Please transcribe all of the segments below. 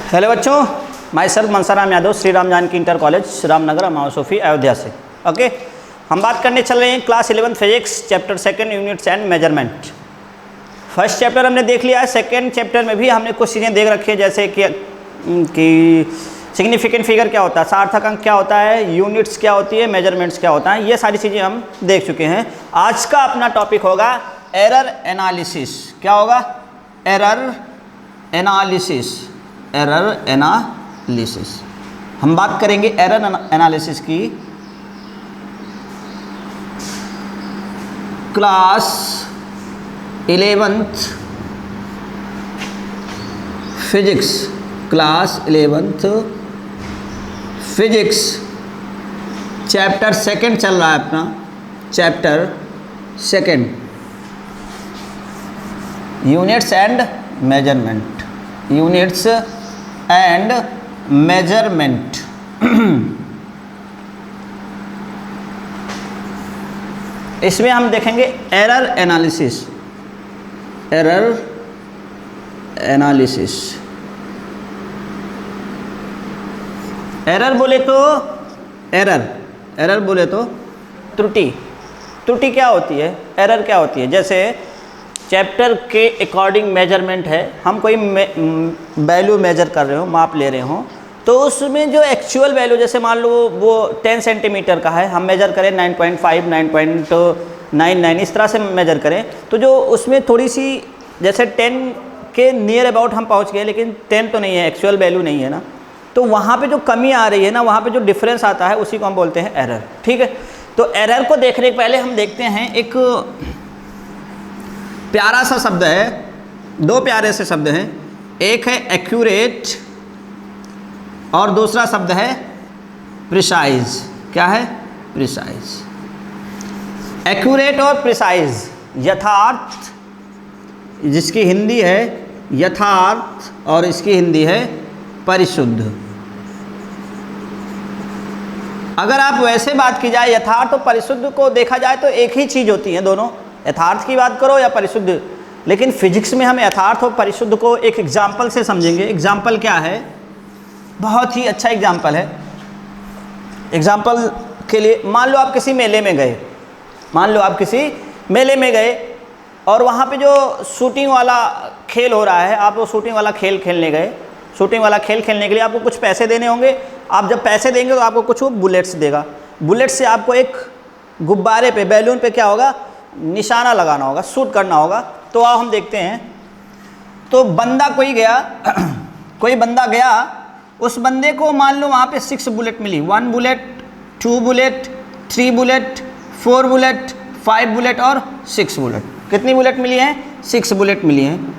Hello बच्चों, myself Mansaram Yadav, Shri Ram Janki inter college Ramnagar Amawa Sofi Ayodhya से। Okay, हम बात करने चल रहे हैं class 11 physics chapter 2 units and measurement. First chapter हमने देख लिया है। सेकंड चैप्टर में भी हमने कुछ चीज़ें देख रखी है, जैसे कि सिग्निफिकेंट फिगर क्या होता है, सार्थक अंक क्या होता है, यूनिट्स क्या होती है, मेजरमेंट्स क्या होता है, ये सारी चीज़ें हम देख चुके हैं। आज का अपना टॉपिक होगा एरर एनालिसिस। क्या होगा? Error analysis. एरर एनालिसिस हम बात करेंगे एरर एनालिसिस की। Class 11th physics, class 11th physics chapter 2 चल रहा है अपना, chapter 2 units and measurement. Units and measurement. इसमें हम देखेंगे error analysis. Error analysis. Error बोले तो एरर बोले तो त्रुटि। त्रुटि क्या होती है, एरर क्या होती है? जैसे चैप्टर के अकॉर्डिंग मेजरमेंट है, हम कोई वैल्यू मेजर कर रहे हो, माप ले रहे हो, तो उसमें जो एक्चुअल वैल्यू, जैसे मान लो वो 10 सेंटीमीटर का है, हम मेजर करें 9.5, 9.99 इस तरह से मेजर करें, तो जो उसमें थोड़ी सी, जैसे 10 के नियर अबाउट हम पहुंच गए, लेकिन 10 तो नहीं है, एक्चुअल वैल्यू नहीं है ना, तो वहाँ पे जो कमी आ रही है ना, वहाँ पे जो डिफरेंस आता है, उसी को हम बोलते हैं एरर। ठीक है, तो एरर को देखने के पहले हम देखते हैं, एक प्यारा सा शब्द है, दो प्यारे से शब्द हैं, एक है एक्यूरेट और दूसरा शब्द है प्रिसाइज। क्या है? प्रिसाइज। एक्यूरेट और प्रिसाइज, यथार्थ, जिसकी हिंदी है यथार्थ और इसकी हिंदी है परिशुद्ध। अगर आप वैसे बात की जाए, यथार्थ और परिशुद्ध को देखा जाए तो एक ही चीज़ होती है दोनों, यथार्थ की बात करो या परिशुद्ध। लेकिन फिजिक्स में हम यथार्थ और परिशुद्ध को एक एग्जाम्पल से समझेंगे। एग्जाम्पल क्या है? बहुत ही अच्छा एग्जाम्पल है। एग्जाम्पल के लिए, मान लो आप किसी मेले में गए, मान लो आप किसी मेले में गए और वहाँ पे जो शूटिंग वाला खेल हो रहा है, आप वो शूटिंग वाला खेल खेलने गए। शूटिंग वाला खेल खेलने के लिए आपको कुछ पैसे देने होंगे। आप जब पैसे देंगे तो आपको कुछ वो बुलेट्स देगा। बुलेट से आपको एक गुब्बारे पे, बैलून पे क्या होगा, निशाना लगाना होगा, शूट करना होगा। तो आओ हम देखते हैं। तो बंदा कोई गया कोई बंदा गया, उस बंदे को मान लो वहाँ पे 6 बुलेट मिली, 1 bullet, 2 bullet, 3 bullet, 4 bullet, 5 bullet और 6 बुलेट। कितनी बुलेट मिली हैं? 6 बुलेट मिली हैं।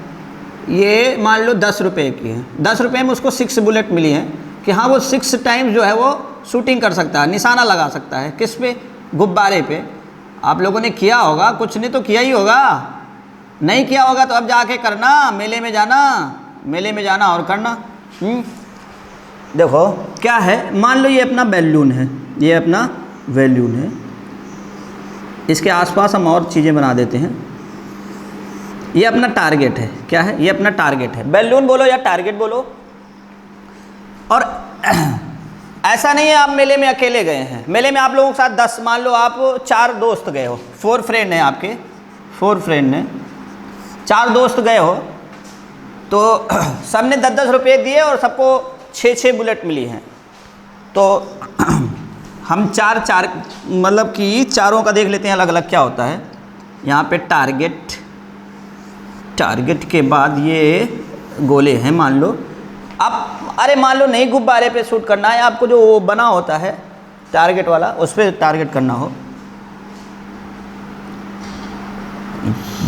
ये मान लो 10 रुपये की है, 10 रुपये में उसको 6 बुलेट मिली हैं कि हाँ वो 6 टाइम्स जो है वो शूटिंग कर सकता है, निशाना लगा सकता है। किस पे? गुब्बारे पे। आप लोगों ने किया होगा, कुछ ने तो किया ही होगा। नहीं किया होगा तो अब जाके करना, मेले में जाना और करना। देखो क्या है, मान लो ये अपना बैलून है, ये अपना बैलून है, इसके आसपास हम और चीज़ें बना देते हैं। ये अपना टारगेट है। क्या है? ये अपना टारगेट है। बैलून बोलो या टारगेट बोलो। और ऐसा नहीं है आप मेले में अकेले गए हैं, मेले में आप लोगों के साथ 10, मान लो आप 4 दोस्त गए हो, 4 फ्रेंड हैं आपके, 4 फ्रेंड हैं, 4 दोस्त गए हो, तो सबने 10-10 रुपये दिए और सबको 6-6 बुलेट मिली हैं। तो हम 4 मतलब कि चारों का देख लेते हैं अलग अलग क्या होता है। यहाँ पे टारगेट, टारगेट के बाद ये गोले हैं, मान लो। अब अरे मान लो नहीं गुब्बारे पे शूट करना है आपको, जो वो बना होता है टारगेट वाला, उस पर टारगेट करना हो,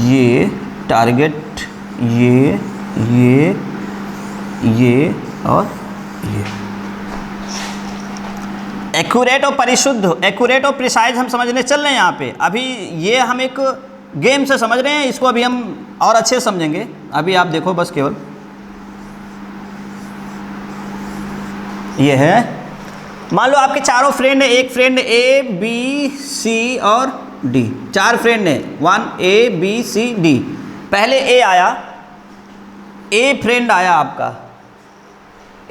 ये टारगेट, ये और ये। एक्यूरेट और परिशुद्ध, एक्यूरेट और प्रिसाइज हम समझने चल रहे हैं यहाँ पे। अभी ये हम एक गेम से समझ रहे हैं, इसको अभी हम और अच्छे से समझेंगे। अभी आप देखो बस केवल ये है, मान लो आपके चारों फ्रेंड है, एक फ्रेंड ए बी सी और डी, 4 फ्रेंड है, 1 ए बी सी डी। पहले ए आया, ए फ्रेंड आया आपका,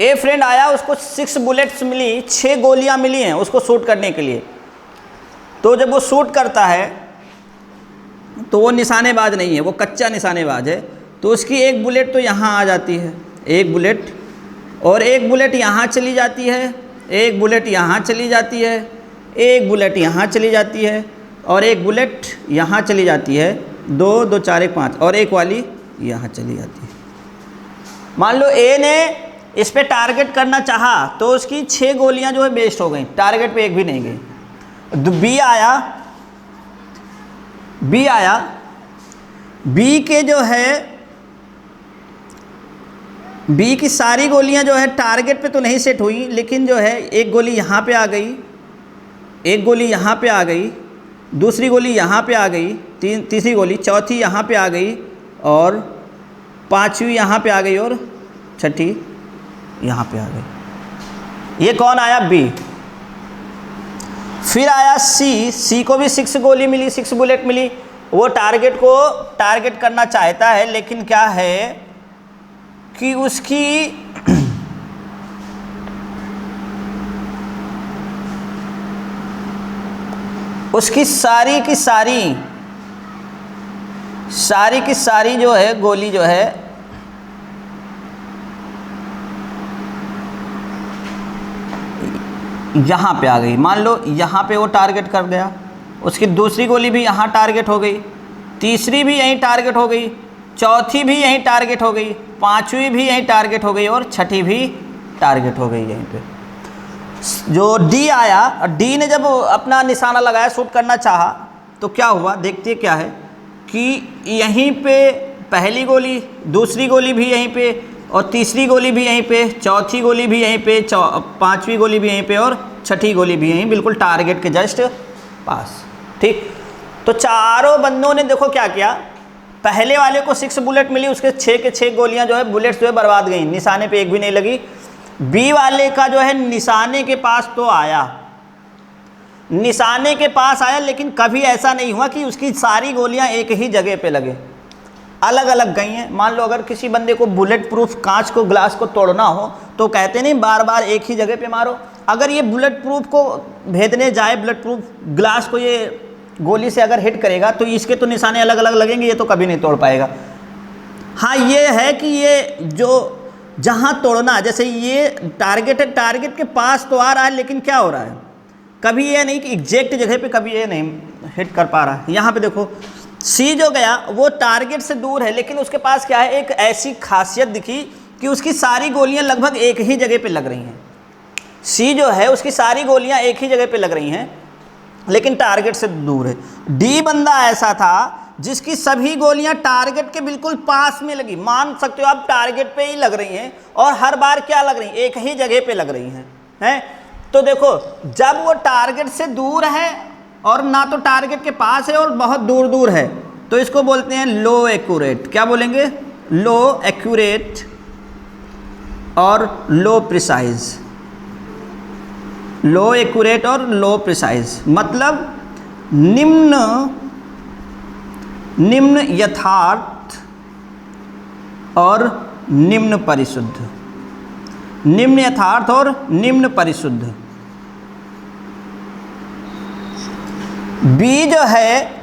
ए फ्रेंड आया, उसको 6 बुलेट्स मिली, 6 गोलियां मिली हैं उसको शूट करने के लिए। तो जब वो शूट करता है तो वो निशानेबाज नहीं है, वो कच्चा निशानेबाज है। तो उसकी एक बुलेट तो यहाँ आ जाती है, एक बुलेट, और एक बुलेट यहाँ चली जाती है, एक बुलेट यहाँ चली जाती है, एक बुलेट यहाँ चली जाती है, और एक बुलेट यहाँ चली जाती है। 2 2 4 1 5, और एक वाली यहाँ चली जाती है। मान लो ए ने इस पे टारगेट करना चाहा तो उसकी 6 गोलियां जो है वेस्ट हो गई, टारगेट पे एक भी नहीं गई। बी आया, बी के जो है, बी की सारी गोलियां जो है टारगेट पे तो नहीं सेट हुई, लेकिन जो है एक गोली यहाँ पे आ गई, एक गोली यहाँ पे आ गई, दूसरी गोली यहाँ पे आ गई, तीसरी गोली, चौथी यहाँ पे आ गई, और पांचवी यहाँ पे आ गई, और छठी यहाँ पे आ गई। ये कौन आया? बी। फिर आया सी, सी को भी 6 गोली मिली, 6 बुलेट मिली। वो टारगेट को टारगेट करना चाहता है, लेकिन क्या है कि उसकी सारी की सारी जो है गोली जो है यहाँ पे आ गई। मान लो यहाँ पे वो टारगेट कर गया, उसकी दूसरी गोली भी यहाँ टारगेट हो गई, तीसरी भी यहीं टारगेट हो गई, चौथी भी यहीं टारगेट हो गई, पांचवी भी यहीं टारगेट हो गई, और छठी भी टारगेट हो गई यहीं पे। जो डी आया, और डी ने जब अपना निशाना लगाया, शूट करना चाहा, तो क्या हुआ देखते क्या है कि यहीं पे पहली गोली, दूसरी गोली भी यहीं पे, और तीसरी गोली भी यहीं पे, चौथी गोली भी यहीं पे, पांचवी गोली भी यहीं पे, और छठी गोली भी यहीं, बिल्कुल टारगेट के जस्ट पास। ठीक, तो चारों बंदों ने देखो क्या किया, पहले वाले को 6 बुलेट मिली, उसके 6 के 6 गोलियां जो है बुलेट्स जो है बर्बाद गई, निशाने पे एक भी नहीं लगी। बी वाले का जो है निशाने के पास तो आया, निशाने के पास आया, लेकिन कभी ऐसा नहीं हुआ कि उसकी सारी गोलियां एक ही जगह पे लगे, अलग अलग गई हैं। मान लो अगर किसी बंदे को बुलेट प्रूफ कांच को, ग्लास को तोड़ना हो तो कहते नहीं बार बार एक ही जगह पे मारो। अगर ये बुलेट प्रूफ को भेदने जाए, बुलेट प्रूफ ग्लास को ये गोली से अगर हिट करेगा तो इसके तो निशाने अलग अलग लगेंगे, ये तो कभी नहीं तोड़ पाएगा। हाँ, ये है कि ये जो जहाँ तोड़ना, जैसे ये टारगेट है, टारगेट के पास तो आ रहा है, लेकिन क्या हो रहा है, कभी ये नहीं कि एग्जैक्ट जगह पे कभी ये नहीं हिट कर पा रहा है। यहाँ पे देखो सी जो गया वो टारगेट से दूर है, लेकिन उसके पास क्या है, एक ऐसी खासियत दिखी कि उसकी सारी गोलियां लगभग एक ही जगह पे लग रही हैं। सी जो है उसकी सारी गोलियां एक ही जगह पे लग रही हैं, लेकिन टारगेट से दूर है। डी बंदा ऐसा था जिसकी सभी गोलियां टारगेट के बिल्कुल पास में लगी, मान सकते हो आप टारगेट पे ही लग रही हैं, और हर बार क्या लग रही हैं, एक ही जगह पे लग रही हैं। तो देखो जब वो टारगेट से दूर है और ना तो टारगेट के पास है और बहुत दूर दूर है, तो इसको बोलते हैं लो एक्यूरेट। क्या बोलेंगे? लो एक्यूरेट और लो प्रिसाइज। लो एक्यूरेट और लो प्रिसाइज मतलब निम्न यथार्थ और निम्न परिशुद्ध। निम्न यथार्थ और निम्न परिशुद्ध। बी जो है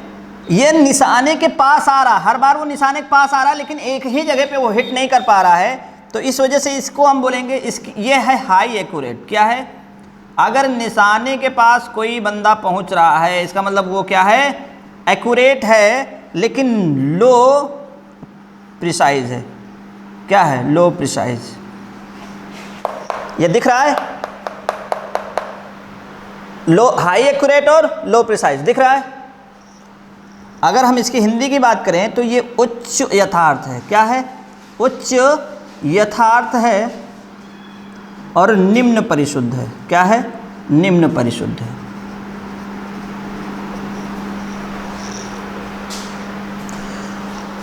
ये निशाने के पास आ रहा, हर बार वो निशाने के पास आ रहा है, लेकिन एक ही जगह पे वो हिट नहीं कर पा रहा है, तो इस वजह से इसको हम बोलेंगे ये है हाई एक्यूरेट। क्या है? अगर निशाने के पास कोई बंदा पहुंच रहा है, इसका मतलब वो क्या है, एक्यूरेट है, लेकिन लो प्रिसाइज है। क्या है? लो प्रिसाइज। ये दिख रहा है, लो हाई एक्यूरेट और लो प्रिसाइज दिख रहा है। अगर हम इसकी हिंदी की बात करें तो ये उच्च यथार्थ है। क्या है? उच्च यथार्थ है और निम्न परिशुद्ध है। क्या है? निम्न परिशुद्ध है।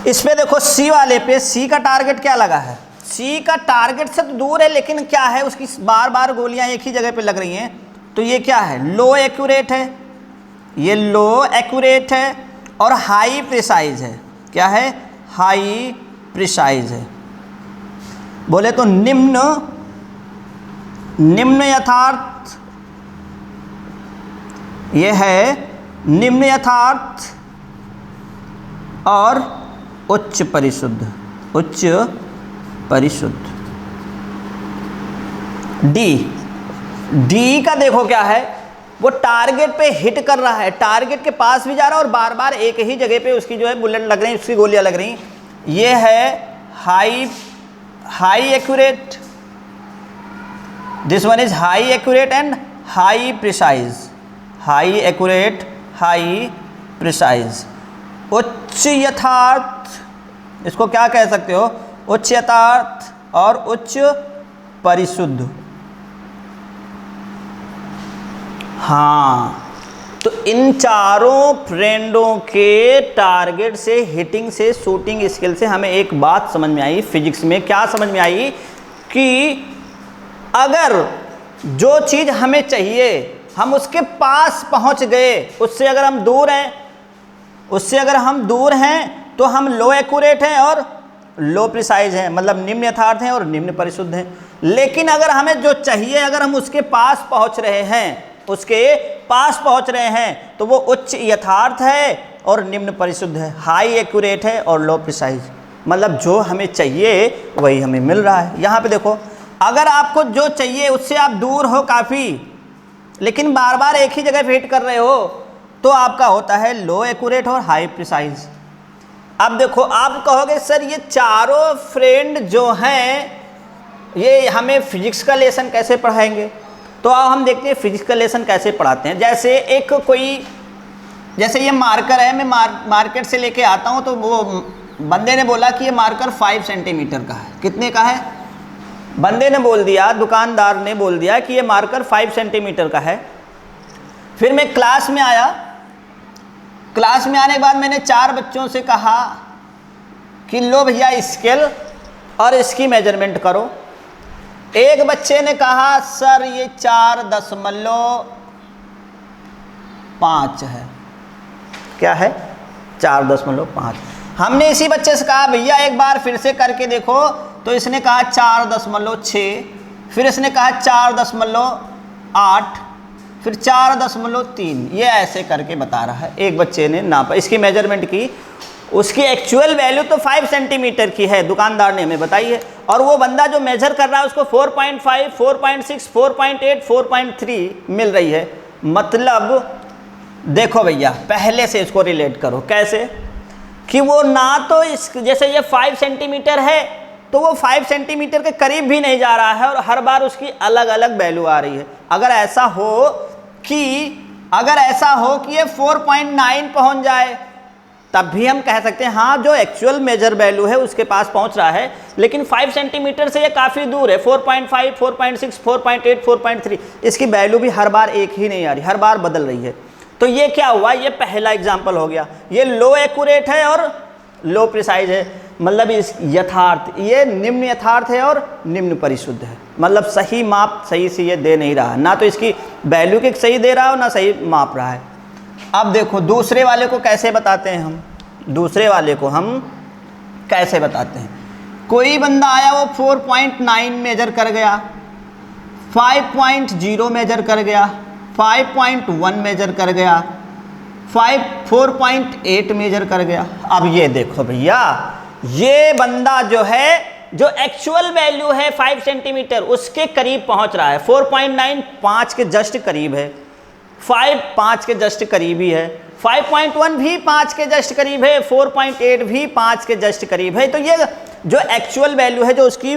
इस पे देखो सी वाले पे, सी का टारगेट क्या लगा है, सी का टारगेट से तो दूर है, लेकिन क्या है, उसकी बार बार गोलियां एक ही जगह पे लग रही हैं, तो ये क्या है, लो एक्यूरेट है। ये लो एक्यूरेट है और हाई प्रिसाइज है। क्या है? हाई प्रिसाइज है। बोले तो निम्न निम्न यथार्थ, ये है निम्न यथार्थ और उच्च परिशुद्ध, उच्च परिशुद्ध। डी का देखो क्या है, वो टारगेट पे हिट कर रहा है, टारगेट के पास भी जा रहा है और बार बार एक ही जगह पे उसकी जो है बुलेट लग रही, उसकी गोलियां लग रही। ये है high accurate, this one is high accurate and high precise, high accurate, high precise. उच्च यथार्थ, इसको क्या कह सकते हो, उच्च यथार्थ और उच्च परिशुद्ध। हाँ, तो इन चारों फ्रेंडों के टारगेट से, हिटिंग से, शूटिंग स्किल से हमें एक बात समझ में आई फिजिक्स में। क्या समझ में आई कि अगर जो चीज़ हमें चाहिए हम उसके पास पहुंच गए, उससे अगर हम दूर हैं, उससे अगर हम दूर हैं तो हम लो एक्यूरेट हैं और लो प्रिसाइज हैं, मतलब निम्न यथार्थ हैं और निम्न परिशुद्ध हैं। लेकिन अगर हमें जो चाहिए, अगर हम उसके पास पहुंच रहे हैं, उसके पास पहुंच रहे हैं, तो वो उच्च यथार्थ है और निम्न परिशुद्ध है, हाई एक्यूरेट है और लो प्रिसाइज। मतलब जो हमें चाहिए वही हमें मिल रहा है। यहाँ पे देखो, अगर आपको जो चाहिए उससे आप दूर हो काफ़ी, लेकिन बार बार एक ही जगह पे हिट कर रहे हो, तो आपका होता है लो एक्यूरेट और हाई प्रिसाइज। अब देखो, आप कहोगे सर ये चारों फ्रेंड जो हैं ये हमें फिजिक्स का लेसन कैसे पढ़ाएंगे? तो अब हम देखते हैं फिजिक्स का लेसन कैसे पढ़ाते हैं। जैसे एक कोई, जैसे ये मार्कर है, मैं मार्केट से लेके आता हूँ, तो वो बंदे ने बोला कि ये मार्कर 5 सेंटीमीटर का है। कितने का है? बंदे ने बोल दिया, दुकानदार ने बोल दिया कि ये मार्कर 5 सेंटीमीटर का है। फिर मैं क्लास में आया, क्लास में आने के बाद मैंने 4 बच्चों से कहा कि लो भैया स्केल और इसकी मेजरमेंट करो। एक बच्चे ने कहा सर ये 4.5 है। क्या है? 4.5। हमने इसी बच्चे से कहा भैया एक बार फिर से करके देखो, तो इसने कहा 4.6, फिर इसने कहा 4.8, फिर 4.3। ये ऐसे करके बता रहा है। एक बच्चे ने नापा, इसकी मेजरमेंट की, उसकी एक्चुअल वैल्यू तो 5 सेंटीमीटर की है, दुकानदार ने हमें बताई है, और वो बंदा जो मेजर कर रहा है उसको 4.5, 4.6, 4.8, 4.3 मिल रही है। मतलब देखो भैया, पहले से इसको रिलेट करो। कैसे? कि वो ना तो इस, जैसे ये 5 सेंटीमीटर है तो वो 5 सेंटीमीटर के करीब भी नहीं जा रहा है और हर बार उसकी अलग अलग वैल्यू आ रही है। अगर ऐसा हो कि ये 4.9 पहुंच जाए, तब भी हम कह सकते हैं हाँ जो एक्चुअल मेजर वैल्यू है उसके पास पहुंच रहा है, लेकिन 5 सेंटीमीटर से ये काफ़ी दूर है। 4.5, 4.6, 4.8, 4.3, इसकी वैल्यू भी हर बार एक ही नहीं आ रही, हर बार बदल रही है। तो ये क्या हुआ? ये पहला एग्जाम्पल हो गया। ये लो एक्यूरेट है और लो प्रिसाइज है, मतलब इस यथार्थ, ये निम्न यथार्थ है और निम्न परिशुद्ध है। मतलब सही माप सही से ये दे नहीं रहा है, ना तो इसकी वैल्यू के सही दे रहा है और ना सही माप रहा है। अब देखो दूसरे वाले को कैसे बताते हैं हम, दूसरे वाले को हम कैसे बताते हैं। कोई बंदा आया, वो 4.9 मेजर कर गया, 5.0 मेजर कर गया, 5.1 मेजर कर गया, 4.8 मेजर कर गया। अब ये देखो भैया, ये बंदा जो है, जो एक्चुअल वैल्यू है 5 सेंटीमीटर उसके करीब पहुंच रहा है। 4.9 5 के जस्ट करीब है, 5 5 के जस्ट करीब ही है, 5.1 भी 5 के जस्ट करीब है, 4.8 भी 5 के जस्ट करीब है। तो ये जो एक्चुअल वैल्यू है, जो उसकी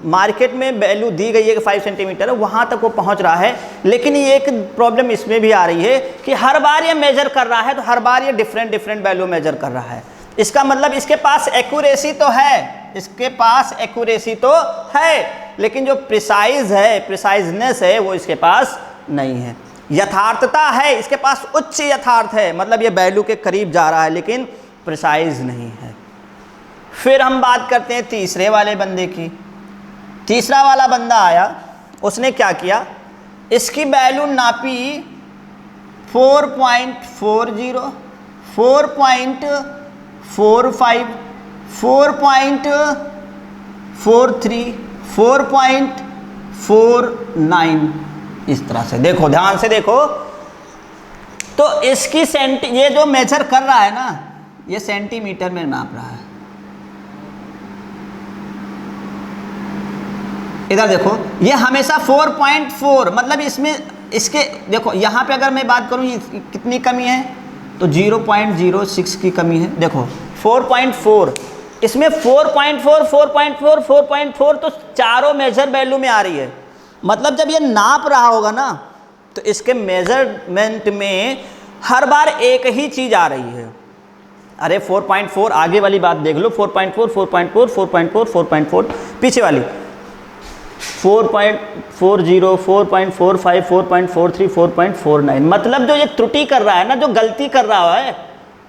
मार्केट में वैल्यू दी गई है कि 5 सेंटीमीटर, वहाँ तक वो पहुँच रहा है। लेकिन ये एक प्रॉब्लम इसमें भी आ रही है कि हर बार ये मेजर कर रहा है, तो हर बार ये डिफरेंट वैल्यू मेजर कर रहा है। इसका मतलब इसके पास एक्यूरेसी तो है, इसके पास एक्यूरेसी तो है, लेकिन जो प्रिसाइज है, प्रिसाइजनेस है, वो इसके पास नहीं है। यथार्थता है, इसके पास उच्च यथार्थ है, मतलब ये वैल्यू के करीब जा रहा है, लेकिन प्रिसाइज नहीं है। फिर हम बात करते हैं तीसरे वाले बंदे की। तीसरा वाला बंदा आया, उसने क्या किया, इसकी वैल्यू नापी 4.40, 4.45, 4.43, 49 इस तरह से। देखो ध्यान से देखो, तो इसकी ये जो मेजर कर रहा है ना, ये सेंटीमीटर में नाप रहा है। इधर देखो, ये हमेशा 4.4, मतलब इसमें इसके देखो यहाँ पे अगर मैं बात करूँ ये कितनी कमी है, तो 0.06 की कमी है। देखो 4.4, इसमें 4.4, 4.4, 4.4, तो चारों मेजर वैल्यू में आ रही है। मतलब जब ये नाप रहा होगा ना, तो इसके मेजरमेंट में हर बार एक ही चीज़ आ रही है। अरे 4.4 आगे वाली बात देख लो, 4.4, 4.4, 4.4, 4.4, पीछे वाली 4.40, 4.45, 4.43, 4.49। मतलब जो ये त्रुटि कर रहा है ना, जो गलती कर रहा है,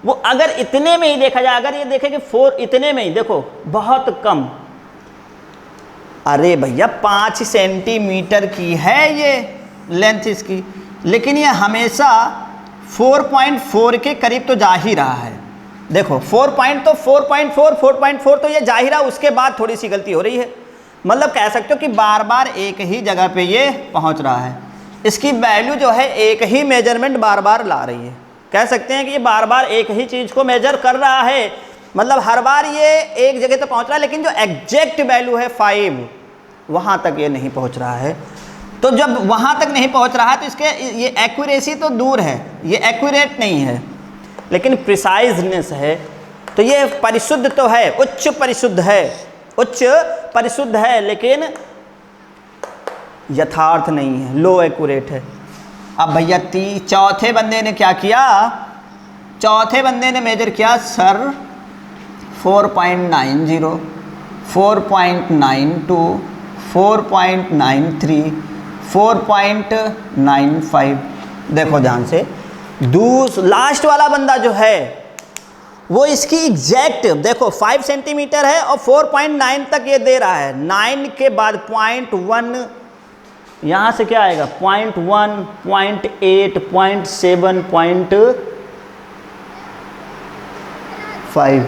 वो अगर इतने में ही देखा जाए, अगर ये देखे कि 4 इतने में ही, देखो बहुत कम, अरे भैया 5 सेंटीमीटर की है ये लेंथ इसकी, लेकिन ये हमेशा 4.4 के करीब तो जा ही रहा है। देखो 4.4 तो ये जा ही रहा, उसके बाद थोड़ी सी गलती हो रही है। मतलब कह सकते हो कि बार बार एक ही जगह पे ये पहुंच रहा है। इसकी वैल्यू जो है एक ही मेजरमेंट बार बार ला रही है। कह सकते हैं कि ये बार बार एक ही चीज़ को मेजर कर रहा है, मतलब हर बार ये एक जगह तक पहुंच रहा है, लेकिन जो एग्जैक्ट वैल्यू है 5, वहाँ तक ये नहीं पहुंच रहा है। तो जब वहाँ तक नहीं पहुंच रहा है तो इसके ये एक्यूरेसी तो दूर है, ये एक्यूरेट नहीं है, लेकिन प्रिसाइजनेस है। तो ये परिशुद्ध तो है, उच्च परिशुद्ध है, उच्च परिशुद्ध है, लेकिन यथार्थ नहीं है, लो एक्यूरेट है। अब भैया चौथे बंदे ने क्या किया, चौथे बंदे ने मेजर किया सर 4.90, 4.92, 4.93, 4.95। देखो ध्यान से, लास्ट वाला बंदा जो है वो इसकी एग्जैक्ट देखो 5 सेंटीमीटर है और 4.9 तक ये दे रहा है। 9 के बाद 0.1, यहाँ से क्या आएगा 0.1, 0.8, 0.7, 0.5,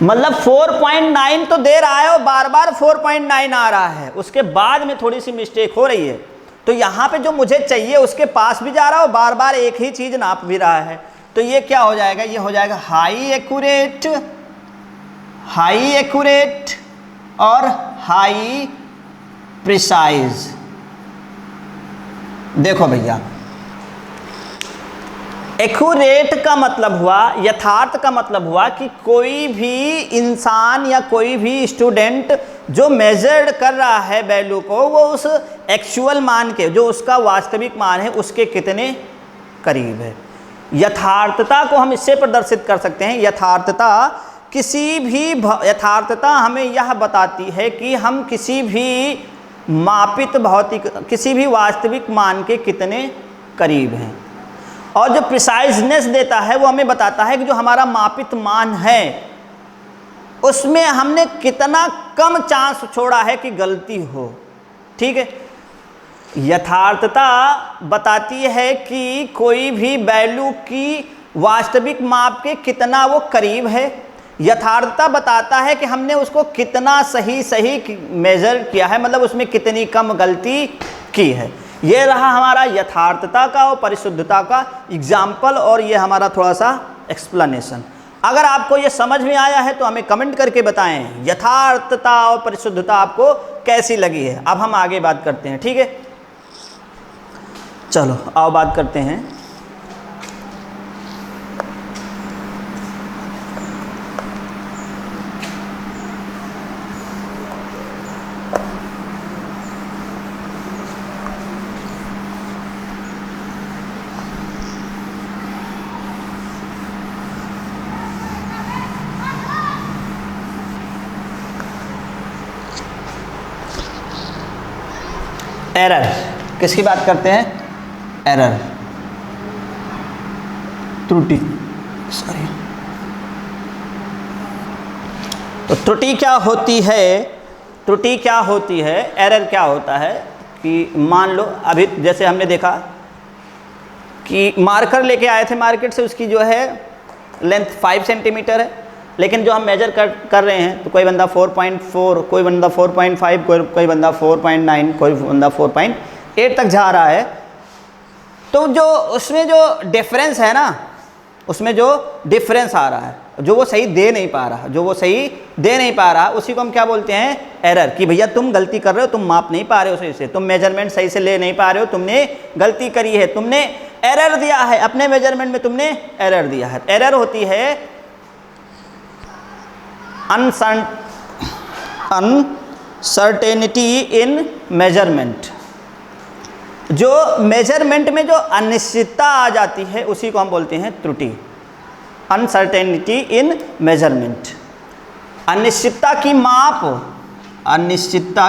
मतलब 4.9 तो दे रहा है और बार बार 4.9 आ रहा है। उसके बाद में थोड़ी सी मिस्टेक हो रही है, तो यहाँ पे जो मुझे चाहिए उसके पास भी जा रहा है और बार बार एक ही चीज़ नाप भी रहा है। तो ये क्या हो जाएगा, ये हो जाएगा हाई एक्यूरेट और हाई प्रिसाइज। देखो भैया, एक्यूरेट का मतलब हुआ, यथार्थ का मतलब हुआ कि कोई भी इंसान या कोई भी स्टूडेंट जो मेजर्ड कर रहा है वैल्यू को, वो उस एक्चुअल मान के, जो उसका वास्तविक मान है, उसके कितने करीब है। यथार्थता को हम इससे प्रदर्शित कर सकते हैं। यथार्थता हमें यह बताती है कि हम किसी भी मापित भौतिक, किसी भी वास्तविक मान के कितने करीब हैं। और जो प्रिसाइजनेस देता है वो हमें बताता है कि जो हमारा मापित मान है उसमें हमने कितना कम चांस छोड़ा है कि गलती हो। ठीक है, यथार्थता बताती है कि कोई भी वैल्यू की वास्तविक माप के कितना वो करीब है। यथार्थता बताता है कि हमने उसको कितना सही मेज़र किया है, मतलब उसमें कितनी कम गलती की है। ये रहा हमारा यथार्थता का और परिशुद्धता का एग्जाम्पल, और ये हमारा थोड़ा सा एक्सप्लेनेशन। अगर आपको ये समझ में आया है तो हमें कमेंट करके बताएं यथार्थता और परिशुद्धता आपको कैसी लगी है। अब हम आगे बात करते हैं। ठीक है, चलो आओ बात करते हैं एरर। किसकी बात करते हैं, एरर, त्रुटि, सॉरी। तो त्रुटि क्या होती है, त्रुटि क्या होती है, एरर क्या होता है कि मान लो अभी जैसे हमने देखा कि मार्कर लेके आए थे मार्केट से, उसकी जो है लेंथ 5 सेंटीमीटर है, लेकिन जो हम मेजर कर रहे हैं तो कोई बंदा 4.4, कोई बंदा 4.5, कोई बंदा 4.9, कोई बंदा 4.8 तक जा रहा है। तो जो उसमें जो डिफरेंस है ना, उसमें जो डिफरेंस आ रहा है, जो वो सही दे नहीं पा रहा, उसी को हम क्या बोलते हैं, एरर। कि भैया तुम गलती कर रहे हो, तुम माप नहीं पा रहे हो सही से, तुम मेजरमेंट सही से ले नहीं पा रहे हो, तुमने गलती करी है, तुमने एरर दिया है, अपने मेजरमेंट में तुमने एरर दिया है। एरर होती है अनसर्टेनिटी इन मेजरमेंट। जो मेजरमेंट में जो अनिश्चितता आ जाती है उसी को हम बोलते हैं त्रुटि। अनसर्टेनिटी इन मेजरमेंट, अनिश्चितता की माप, अनिश्चितता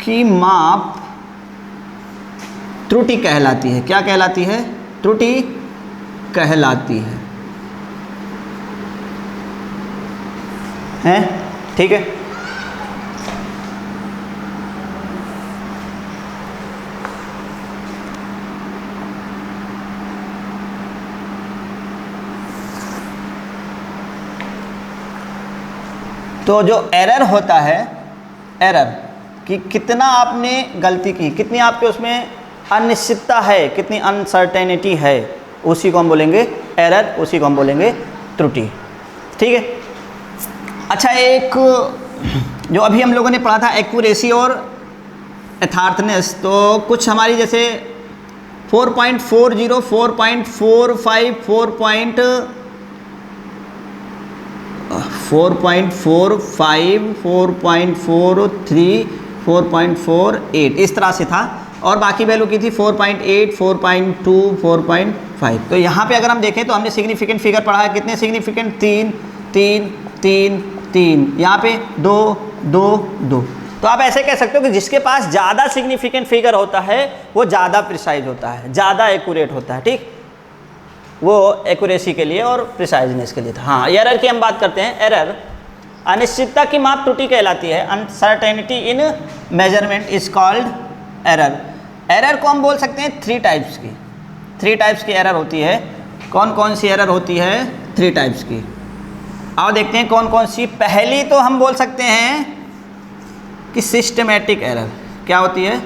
की माप त्रुटि कहलाती है। क्या कहलाती है? त्रुटि कहलाती है। हैं? ठीक है। तो जो एरर होता है, एरर कि कितना आपने गलती की, कितनी आपके उसमें अनिश्चितता है, कितनी अनसर्टेनिटी है, उसी को हम बोलेंगे एरर, उसी को हम बोलेंगे त्रुटि। ठीक है। अच्छा, एक जो अभी हम लोगों ने पढ़ा था एक्यूरेसी और यथार्थनेस, तो कुछ हमारी जैसे 4.40, 4.45, 4.45, 4.43, 4.48 इस तरह से था, और बाकी वैल्यू की थी 4.8, 4.2, 4.5। तो यहाँ पे अगर हम देखें तो हमने सिग्निफिकेंट फिगर पढ़ा है, कितने सिग्निफिकेंट? 3, 3, 3, 3, यहाँ पे 2, 2, 2। तो आप ऐसे कह सकते हो कि जिसके पास ज़्यादा सिग्निफिकेंट फिगर होता है वो ज़्यादा प्रिसाइज होता है, ज़्यादा एक्यूरेट होता है। ठीक, वो एक्यूरेसी के लिए और प्रिसाइजनेस के लिए था। हाँ, एरर की हम बात करते हैं। एरर अनिश्चितता की माप त्रुटि कहलाती है। Uncertainty in measurement is called error. Error को हम बोल सकते हैं 3 टाइप्स की। 3 टाइप्स की एरर होती है। कौन कौन सी एरर होती है? 3 टाइप्स की। आओ देखते हैं कौन कौन सी। पहली तो हम बोल सकते हैं कि सिस्टमैटिक एरर। क्या होती है?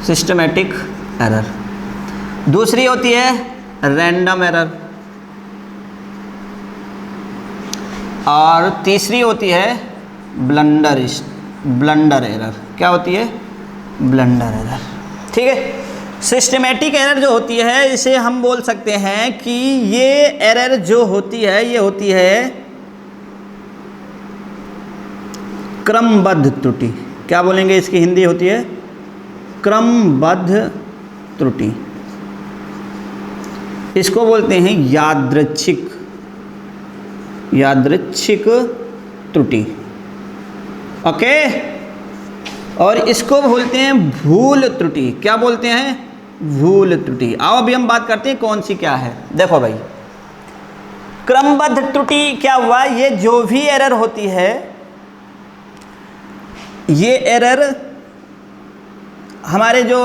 Systematic error. दूसरी होती है रैंडम एरर, और तीसरी होती है ब्लंडर एरर। क्या होती है? Blunder error. ठीक है। सिस्टमैटिक एरर जो होती है, इसे हम बोल सकते हैं कि ये एरर जो होती है, ये होती है क्रमबद्ध त्रुटि। क्या बोलेंगे इसकी हिंदी? होती है क्रमबद्ध त्रुटि। इसको बोलते हैं यादृच्छिक त्रुटि। ओके। और इसको बोलते हैं भूल त्रुटि। क्या बोलते हैं? भूल त्रुटि। आओ अभी हम बात करते हैं कौन सी क्या है। देखो भाई, क्रमबद्ध त्रुटि क्या हुआ? ये जो भी एरर होती है, ये एरर हमारे जो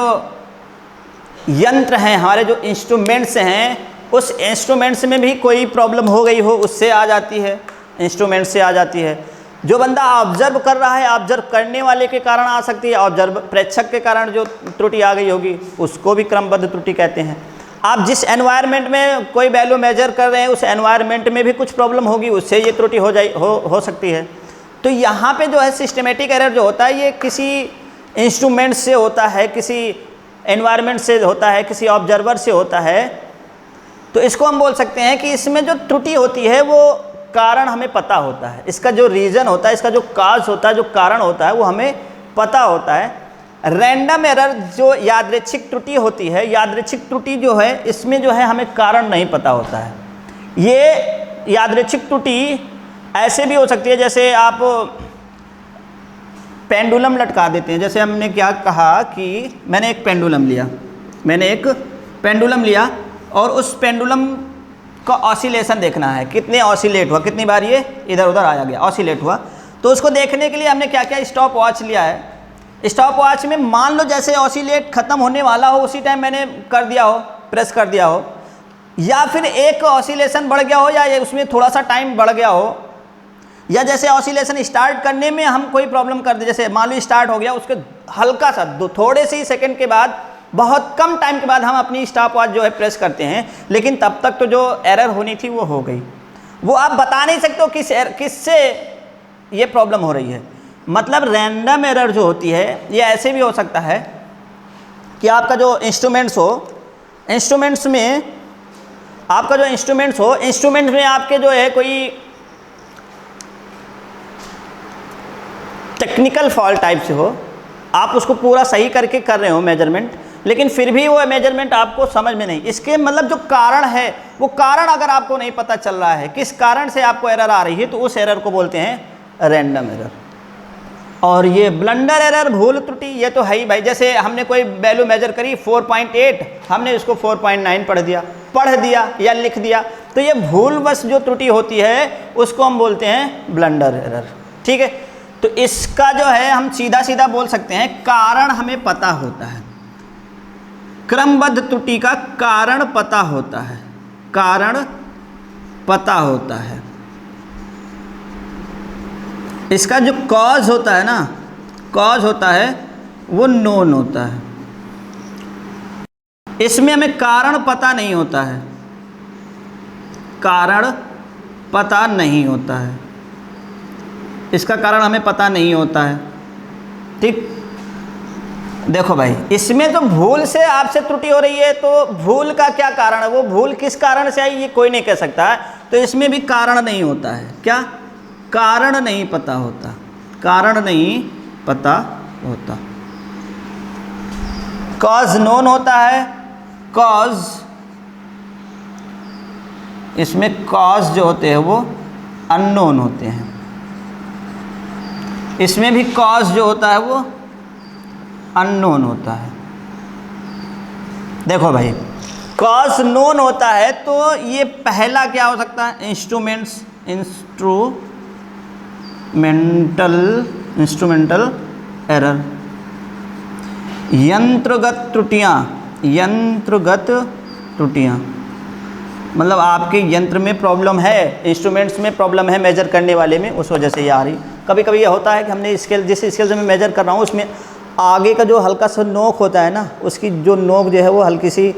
यंत्र हैं, हमारे जो इंस्ट्रूमेंट्स हैं, उस इंस्ट्रूमेंट्स में भी कोई प्रॉब्लम हो गई हो, उससे आ जाती है, इंस्ट्रूमेंट से आ जाती है। जो बंदा ऑब्जर्व कर रहा है, ऑब्जर्व करने वाले के कारण आ सकती है, ऑब्जर्व प्रेक्षक के कारण जो त्रुटि आ गई होगी उसको भी क्रमबद्ध त्रुटि कहते हैं। आप जिस एनवायरनमेंट में कोई वैल्यू मेजर कर रहे हैं, उस एनवायरनमेंट में भी कुछ प्रॉब्लम होगी, उससे ये त्रुटि हो सकती है। तो यहाँ पे जो है सिस्टमेटिक एरर जो होता है, ये किसी इंस्ट्रूमेंट से होता है, किसी एनवायरनमेंट से होता है, किसी ऑब्जर्वर से होता है। तो इसको हम बोल सकते हैं कि इसमें जो त्रुटि होती है वो कारण हमें पता होता है, इसका जो रीज़न होता है, इसका जो काज होता है, जो कारण होता है, वो हमें पता होता है। रैंडम एरर जो यादृच्छिक त्रुटि होती है, यादृच्छिक त्रुटि जो है, इसमें जो है हमें कारण नहीं पता होता है। ये यादृच्छिक त्रुटि ऐसे भी हो सकती है, जैसे आप पेंडुलम लटका देते हैं। जैसे हमने क्या कहा कि मैंने एक पेंडुलम लिया और उस पेंडुलम का ऑसिलेशन देखना है, कितने ऑसिलेट हुआ, कितनी बार ये इधर उधर आया गया, ऑसिलेट हुआ। तो उसको देखने के लिए हमने क्या क्या स्टॉप वॉच लिया है। स्टॉप वॉच में मान लो जैसे ऑसिलेट ख़त्म होने वाला हो उसी टाइम मैंने कर दिया हो, प्रेस कर दिया हो, या फिर एक ऑसिलेशन बढ़ गया हो या उसमें थोड़ा सा टाइम बढ़ गया हो, या जैसे ऑसिलेशन स्टार्ट करने में हम कोई प्रॉब्लम कर दे, जैसे मान लो स्टार्ट हो गया, उसके हल्का सा थोड़े से ही सेकंड के बाद, बहुत कम टाइम के बाद हम अपनी स्टॉप वॉच जो है प्रेस करते हैं, लेकिन तब तक तो जो एरर होनी थी वो हो गई। वो आप बता नहीं सकते हो किससे ये प्रॉब्लम हो रही है। मतलब रैंडम एरर जो होती है ये ऐसे भी हो सकता है कि आपका जो इंस्ट्रूमेंट्स हो, इंस्ट्रूमेंट्स में आपका जो इंस्ट्रूमेंट्स हो, इंस्ट्रूमेंट में आपके जो है कोई टेक्निकल फॉल्ट टाइप से हो, आप उसको पूरा सही करके कर रहे हो मेजरमेंट, लेकिन फिर भी वो मेजरमेंट आपको समझ में नहीं, इसके मतलब जो कारण है वो कारण अगर आपको नहीं पता चल रहा है किस कारण से आपको एरर आ रही है, तो उस एरर को बोलते हैं रैंडम एरर। और ये ब्लंडर एरर, भूल त्रुटि, ये तो है ही भाई। जैसे हमने कोई वैल्यू मेजर करी 4.8, हमने इसको 4.9 पढ़ दिया या लिख दिया, तो ये भूलवश जो त्रुटि होती है उसको हम बोलते हैं ब्लंडर एरर। ठीक है, तो इसका जो है हम सीधा सीधा बोल सकते हैं कारण हमें पता होता है, क्रमबद्ध त्रुटि का कारण पता होता है, कारण पता होता है। इसका जो कॉज होता है ना, कॉज होता है वो नोन होता है। इसमें हमें कारण पता नहीं होता है, कारण पता नहीं होता है, इसका कारण हमें पता नहीं होता है। ठीक, देखो भाई, इसमें तो भूल से आपसे त्रुटि हो रही है, तो भूल का क्या कारण है, वो भूल किस कारण से आई ये कोई नहीं कह सकता है, तो इसमें भी कारण नहीं होता है। क्या? कारण नहीं पता होता, कारण नहीं पता होता। कॉज नोन होता है, कॉज, इसमें कॉज जो होते हैं वो अननोन होते हैं, इसमें भी कॉज जो होता है वो अननोन होता है। देखो भाई, कॉज नोन होता है तो ये पहला क्या हो सकता है, इंस्ट्रूमेंटल एरर, यंत्रगत त्रुटियाँ, मतलब आपके यंत्र में प्रॉब्लम है, इंस्ट्रूमेंट्स में प्रॉब्लम है मेजर करने वाले में, उस वजह से ये आ रही। कभी कभी ये होता है कि हमने स्केल, जिस स्केल से मैं मेजर कर रहा हूँ उसमें आगे का जो हल्का सा नोक होता है ना, उसकी जो नोक जो है वो हल्की सी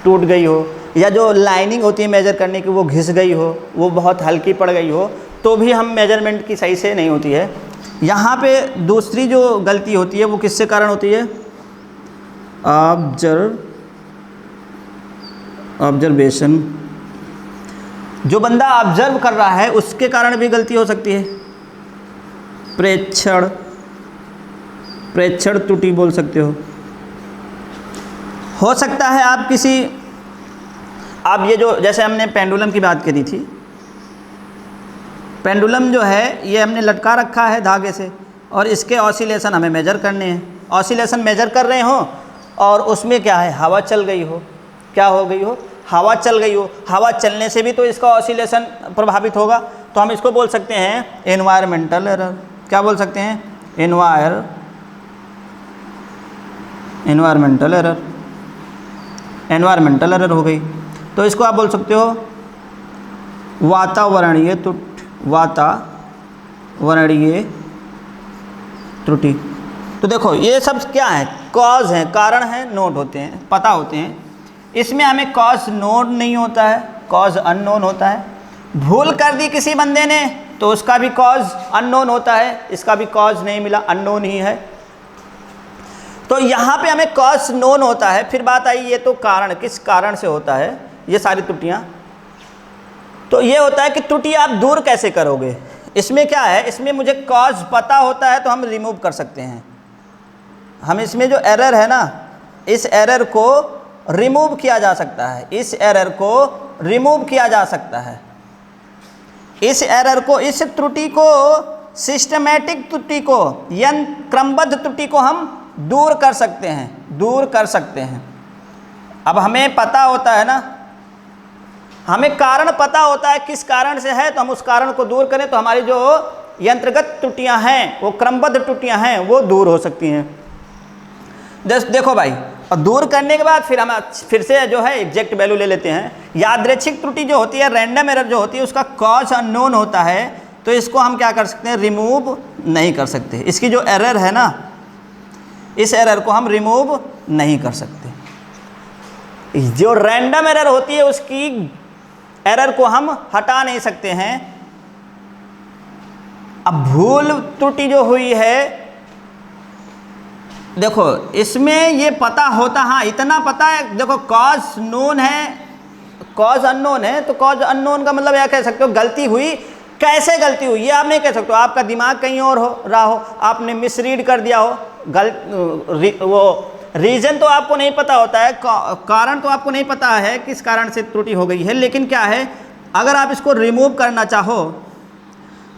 टूट गई हो, या जो लाइनिंग होती है मेजर करने की वो घिस गई हो, वो बहुत हल्की पड़ गई हो, तो भी हम मेजरमेंट की सही से नहीं होती है। यहाँ पे दूसरी जो गलती होती है वो किससे कारण होती है, ऑब्जर्वेशन, जो बंदा ऑब्जर्व कर रहा है उसके कारण भी गलती हो सकती है। प्रेक्षण त्रुटि बोल सकते हो सकता है आप ये जो, जैसे हमने पेंडुलम की बात करी थी, पेंडुलम जो है ये हमने लटका रखा है धागे से, और इसके ऑसिलेशन हमें मेजर करने हैं। ऑसिलेशन मेजर कर रहे हो और उसमें क्या है, हवा चल गई हो, क्या हो गई हो, हवा चल गई हो। हवा चलने से भी तो इसका ऑसिलेशन प्रभावित होगा, तो हम इसको बोल सकते हैं एनवायरमेंटल एरर। क्या बोल सकते हैं, एनवायरमेंटल एरर हो गई। तो इसको आप बोल सकते हो वातावरणीय त्रुटि। तो देखो ये सब क्या है, कॉज है, कारण है, नोट होते हैं, पता होते हैं। इसमें हमें कॉज नोट नहीं होता है, कॉज अननोन होता है। भूल कर दी किसी बंदे ने तो उसका भी कॉज अननोन होता है, इसका भी कॉज नहीं मिला, अननोन ही है। तो यहाँ पे हमें कॉज नोन होता है। फिर बात आई ये तो कारण, किस कारण से होता है ये सारी त्रुटियाँ। तो ये होता है कि त्रुटि आप दूर कैसे करोगे। इसमें क्या है, इसमें मुझे कॉज पता होता है तो हम रिमूव कर सकते हैं। हम इसमें जो एरर है ना, इस एरर को रिमूव किया जा सकता है, इस एरर को रिमूव किया जा सकता है। इस एरर को, इस त्रुटि को, सिस्टमैटिक त्रुटि को, क्रमबद्ध त्रुटि को हम दूर कर सकते हैं, अब हमें पता होता है ना, हमें कारण पता होता है किस कारण से है, तो हम उस कारण को दूर करें तो हमारी जो यंत्रगत त्रुटियां हैं, वो क्रमबद्ध त्रुटियां हैं, वो दूर हो सकती हैं। जस्ट देखो भाई, और दूर करने के बाद फिर हम फिर से जो है एग्जैक्ट वैल्यू ले लेते हैं। यादृच्छिक त्रुटि जो होती है, रैंडम एरर जो होती है, उसका कॉज अननोन होता है, तो इसको हम क्या कर सकते हैं, रिमूव नहीं कर सकते। इसकी जो एरर है ना, इस एरर को हम रिमूव नहीं कर सकते। जो रैंडम एरर होती है उसकी एरर को हम हटा नहीं सकते हैं। अब भूल त्रुटि जो हुई है, देखो इसमें ये पता होता, हाँ इतना पता है, देखो कॉज नोन है, कॉज अननोन है, तो कॉज अननोन का मतलब यह कह सकते हो गलती हुई। कैसे गलती हुई ये आप नहीं कह सकते हो, आपका दिमाग कहीं और हो रहा हो, आपने मिसरीड कर दिया हो, वो रीज़न तो आपको नहीं पता होता है, कारण तो आपको नहीं पता है किस कारण से त्रुटि हो गई है। लेकिन क्या है, अगर आप इसको रिमूव करना चाहो,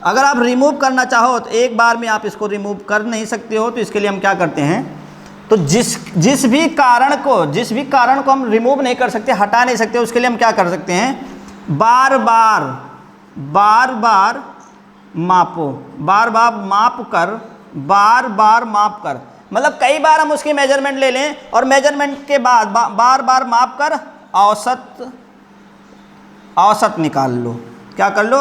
अगर आप रिमूव करना चाहो तो एक बार में आप इसको रिमूव कर नहीं सकते हो। तो इसके लिए हम क्या करते हैं, तो जिस भी कारण को हम रिमूव नहीं कर सकते, हटा नहीं सकते, उसके लिए हम क्या कर सकते हैं, बार बार मापो, बार बार माप कर, मतलब कई बार हम उसकी मेजरमेंट ले लें और मेजरमेंट के बाद बार बार माप कर औसत निकाल लो। क्या कर लो,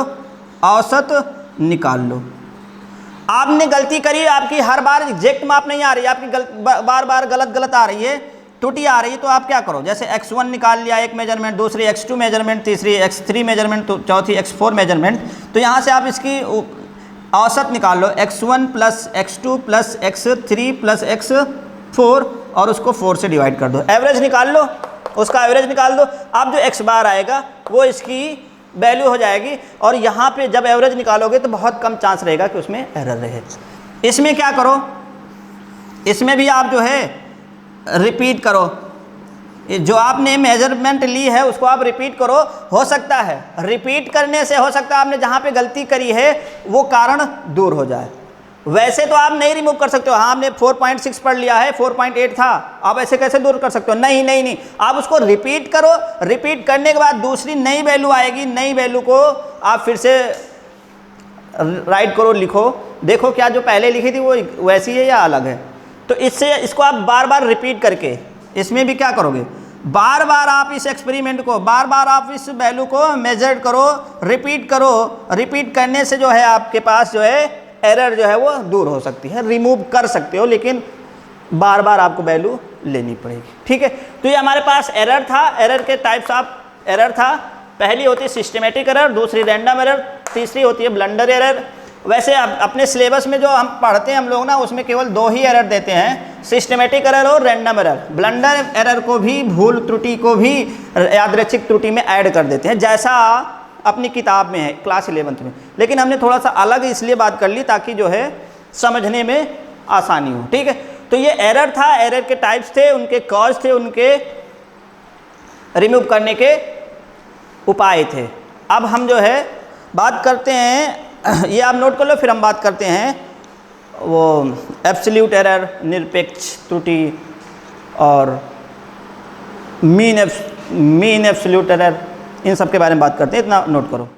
औसत निकाल लो। आपने गलती करी, आपकी हर बार एग्जैक्ट माप नहीं आ रही, आपकी बार बार गलत आ रही है, त्रुटि आ रही है, तो आप क्या करो, जैसे x1 निकाल लिया एक मेजरमेंट, दूसरी x2 मेजरमेंट, तीसरी x3 मेजरमेंट, तो चौथी x4 मेजरमेंट, तो यहाँ से आप इसकी औसत निकाल लो, x1 plus x2 plus x3 plus x4 और उसको 4 से डिवाइड कर दो, एवरेज निकाल लो, उसका एवरेज निकाल दो। अब जो x बार आएगा वो इसकी वैल्यू हो जाएगी, और यहाँ पे जब एवरेज निकालोगे तो बहुत कम चांस रहेगा कि उसमें एरर रहे। इसमें क्या करो, इसमें भी आप जो है रिपीट करो, जो आपने मेजरमेंट ली है उसको आप रिपीट करो। हो सकता है रिपीट करने से हो सकता है आपने जहाँ पे गलती करी है वो कारण दूर हो जाए। वैसे तो आप नहीं रिमूव कर सकते हो, हाँ आपने 4.6 पढ़ लिया है, 4.8 था, आप ऐसे कैसे दूर कर सकते हो, नहीं, आप उसको रिपीट करो। रिपीट करने के बाद दूसरी नई वैल्यू आएगी, नई वैल्यू को आप फिर से राइट करो, लिखो, देखो क्या जो पहले लिखी थी वो वैसी है या अलग है। तो इससे इसको आप बार बार रिपीट करके, इसमें भी क्या करोगे, बार बार आप इस एक्सपेरिमेंट को, बार बार आप इस वैल्यू को मेजर करो, रिपीट करो। रिपीट करने से जो है आपके पास जो है एरर जो है वो दूर हो सकती है, रिमूव कर सकते हो, लेकिन बार बार आपको वैल्यू लेनी पड़ेगी। ठीक है, तो ये हमारे पास एरर था। एरर के टाइप्स ऑफ एरर था, पहली होती है सिस्टमेटिक एरर, दूसरी रैंडम एरर, तीसरी होती है ब्लंडर एरर। वैसे अपने सिलेबस में जो हम पढ़ते हैं हम लोग ना, उसमें केवल 2 ही एरर देते हैं, सिस्टमेटिक एरर और रैंडम एरर। ब्लंडर एरर को भी, भूल त्रुटि को भी यादृच्छिक त्रुटि में ऐड कर देते हैं, जैसा अपनी किताब में है क्लास 11th में। लेकिन हमने थोड़ा सा अलग इसलिए बात कर ली ताकि जो है समझने में आसानी हो। ठीक है, तो ये एरर था, एरर के टाइप्स थे, उनके कॉज थे, उनके रिमूव करने के उपाय थे। अब हम जो है बात करते हैं, ये आप नोट कर लो, फिर हम बात करते हैं वो एब्सोल्यूट एरर, निरपेक्ष त्रुटि और मीन एब्सोल्यूट एरर, इन सब के बारे में बात करते हैं। इतना नोट करो।